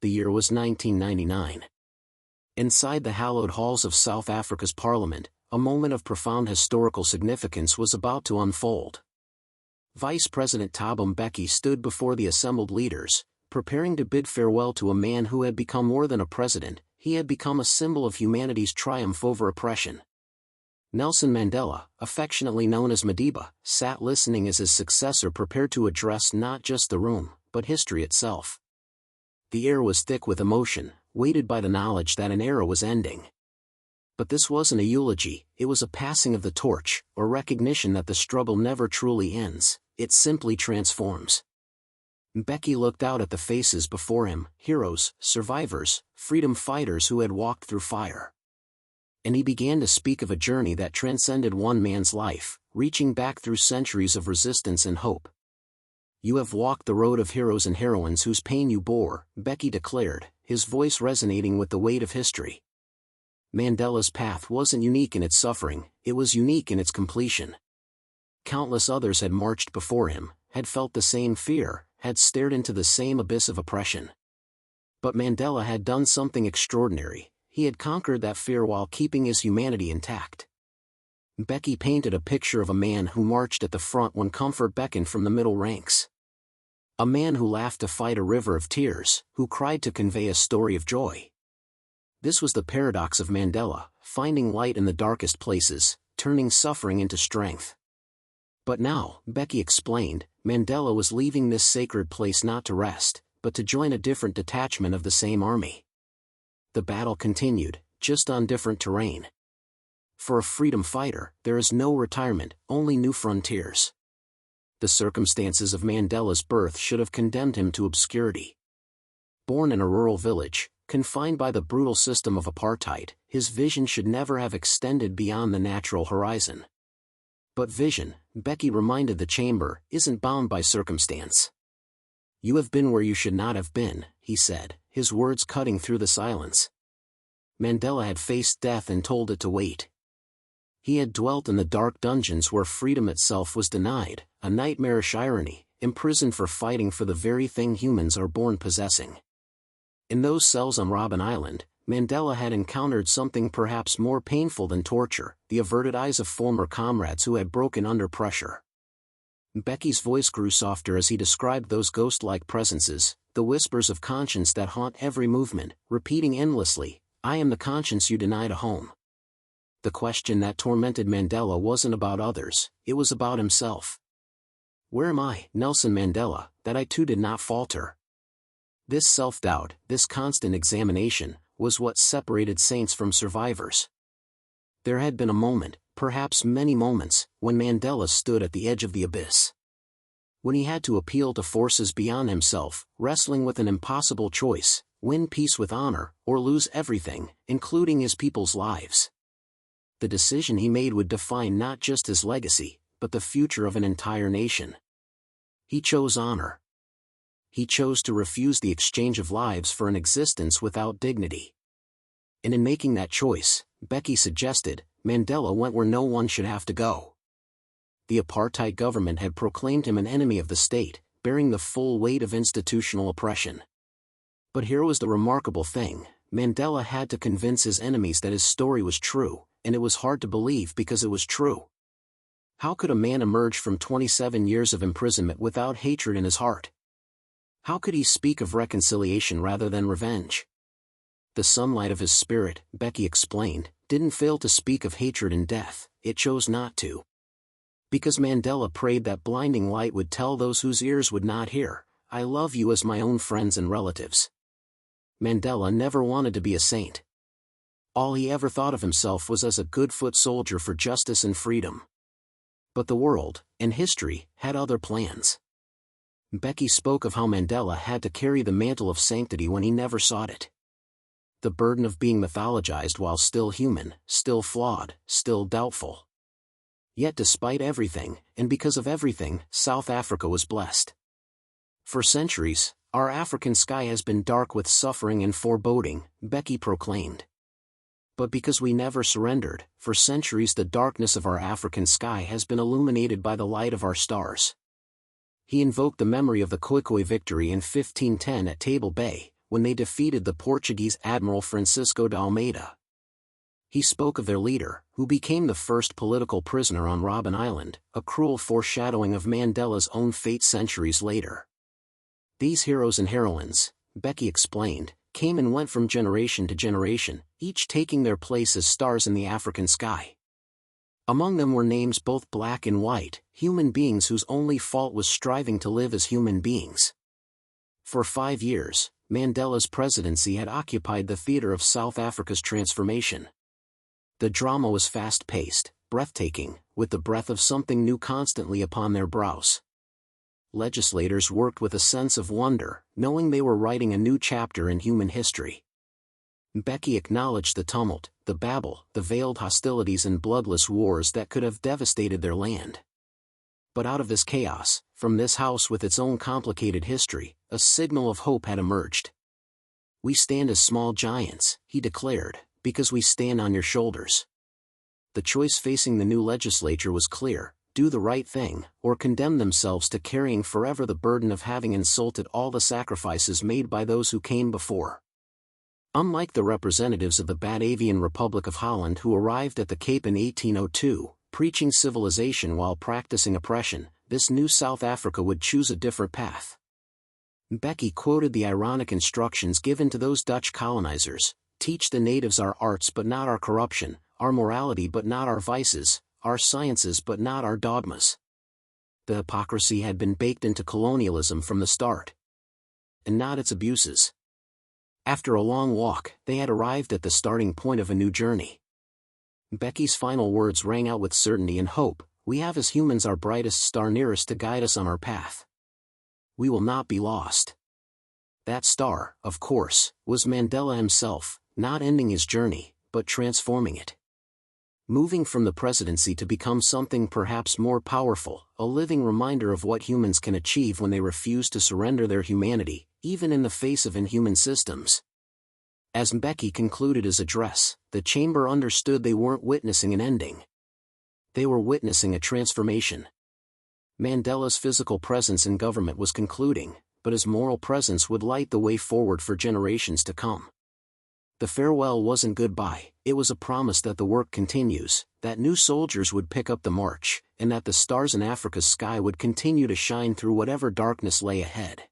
The year was 1999. Inside the hallowed halls of South Africa's parliament, a moment of profound historical significance was about to unfold. Vice President Thabo Mbeki stood before the assembled leaders, preparing to bid farewell to a man who had become more than a president. He had become a symbol of humanity's triumph over oppression. Nelson Mandela, affectionately known as Madiba, sat listening as his successor prepared to address not just the room, but history itself. The air was thick with emotion, weighted by the knowledge that an era was ending. But this wasn't a eulogy, it was a passing of the torch, or recognition that the struggle never truly ends, it simply transforms. Mbeki looked out at the faces before him, heroes, survivors, freedom fighters who had walked through fire. And he began to speak of a journey that transcended one man's life, reaching back through centuries of resistance and hope. "You have walked the road of heroes and heroines whose pain you bore," Mbeki declared, his voice resonating with the weight of history. Mandela's path wasn't unique in its suffering, it was unique in its completion. Countless others had marched before him, had felt the same fear, had stared into the same abyss of oppression. But Mandela had done something extraordinary. He had conquered that fear while keeping his humanity intact. Mbeki painted a picture of a man who marched at the front when comfort beckoned from the middle ranks. A man who laughed to fight a river of tears, who cried to convey a story of joy. This was the paradox of Mandela, finding light in the darkest places, turning suffering into strength. But now, Mbeki explained, Mandela was leaving this sacred place not to rest, but to join a different detachment of the same army. The battle continued, just on different terrain. For a freedom fighter, there is no retirement, only new frontiers. The circumstances of Mandela's birth should have condemned him to obscurity. Born in a rural village, confined by the brutal system of apartheid, his vision should never have extended beyond the natural horizon. But vision, Mbeki reminded the chamber, isn't bound by circumstance. "You have been where you should not have been," he said, his words cutting through the silence. Mandela had faced death and told it to wait. He had dwelt in the dark dungeons where freedom itself was denied, a nightmarish irony, imprisoned for fighting for the very thing humans are born possessing. In those cells on Robben Island, Mandela had encountered something perhaps more painful than torture, the averted eyes of former comrades who had broken under pressure. Mbeki's voice grew softer as he described those ghost-like presences, the whispers of conscience that haunt every movement, repeating endlessly, "I am the conscience you denied a home." The question that tormented Mandela wasn't about others, it was about himself. "Where am I, Nelson Mandela, that I too did not falter?" This self-doubt, this constant examination, was what separated saints from survivors. There had been a moment, perhaps many moments, when Mandela stood at the edge of the abyss. When he had to appeal to forces beyond himself, wrestling with an impossible choice, win peace with honor, or lose everything, including his people's lives. The decision he made would define not just his legacy, but the future of an entire nation. He chose honor. He chose to refuse the exchange of lives for an existence without dignity. And in making that choice, Mbeki suggested, Mandela went where no one should have to go. The apartheid government had proclaimed him an enemy of the state, bearing the full weight of institutional oppression. But here was the remarkable thing, Mandela had to convince his enemies that his story was true, and it was hard to believe because it was true. How could a man emerge from 27 years of imprisonment without hatred in his heart? How could he speak of reconciliation rather than revenge? The sunlight of his spirit, Mbeki explained, didn't fail to speak of hatred and death, it chose not to. Because Mandela prayed that blinding light would tell those whose ears would not hear, "I love you as my own friends and relatives." Mandela never wanted to be a saint. All he ever thought of himself was as a good foot soldier for justice and freedom. But the world, and history, had other plans. Mbeki spoke of how Mandela had to carry the mantle of sanctity when he never sought it. The burden of being mythologized while still human, still flawed, still doubtful. Yet despite everything, and because of everything, South Africa was blessed. For centuries, our African sky has been dark with suffering and foreboding, Mbeki proclaimed. But because we never surrendered, for centuries the darkness of our African sky has been illuminated by the light of our stars. He invoked the memory of the Khoikhoi victory in 1510 at Table Bay, when they defeated the Portuguese Admiral Francisco de Almeida. He spoke of their leader, who became the first political prisoner on Robben Island, a cruel foreshadowing of Mandela's own fate centuries later. These heroes and heroines, Mbeki explained, came and went from generation to generation, each taking their place as stars in the African sky. Among them were names both black and white, human beings whose only fault was striving to live as human beings. For 5 years, Mandela's presidency had occupied the theater of South Africa's transformation. The drama was fast-paced, breathtaking, with the breath of something new constantly upon their brows. Legislators worked with a sense of wonder, knowing they were writing a new chapter in human history. Mbeki acknowledged the tumult, the babel, the veiled hostilities and bloodless wars that could have devastated their land. But out of this chaos, from this house with its own complicated history, a signal of hope had emerged. "We stand as small giants," he declared, "because we stand on your shoulders." The choice facing the new legislature was clear: do the right thing, or condemn themselves to carrying forever the burden of having insulted all the sacrifices made by those who came before. Unlike the representatives of the Batavian Republic of Holland who arrived at the Cape in 1802, preaching civilization while practicing oppression, this new South Africa would choose a different path. Mbeki quoted the ironic instructions given to those Dutch colonizers: "Teach the natives our arts but not our corruption, our morality but not our vices, our sciences but not our dogmas." The hypocrisy had been baked into colonialism from the start, and not its abuses. After a long walk, they had arrived at the starting point of a new journey. Mbeki's final words rang out with certainty and hope: "We have as humans our brightest star nearest to guide us on our path. We will not be lost." That star, of course, was Mandela himself, not ending his journey, but transforming it. Moving from the presidency to become something perhaps more powerful, a living reminder of what humans can achieve when they refuse to surrender their humanity, even in the face of inhuman systems. As Mbeki concluded his address, the chamber understood they weren't witnessing an ending. They were witnessing a transformation. Mandela's physical presence in government was concluding, but his moral presence would light the way forward for generations to come. The farewell wasn't goodbye, it was a promise that the work continues, that new soldiers would pick up the march, and that the stars in Africa's sky would continue to shine through whatever darkness lay ahead.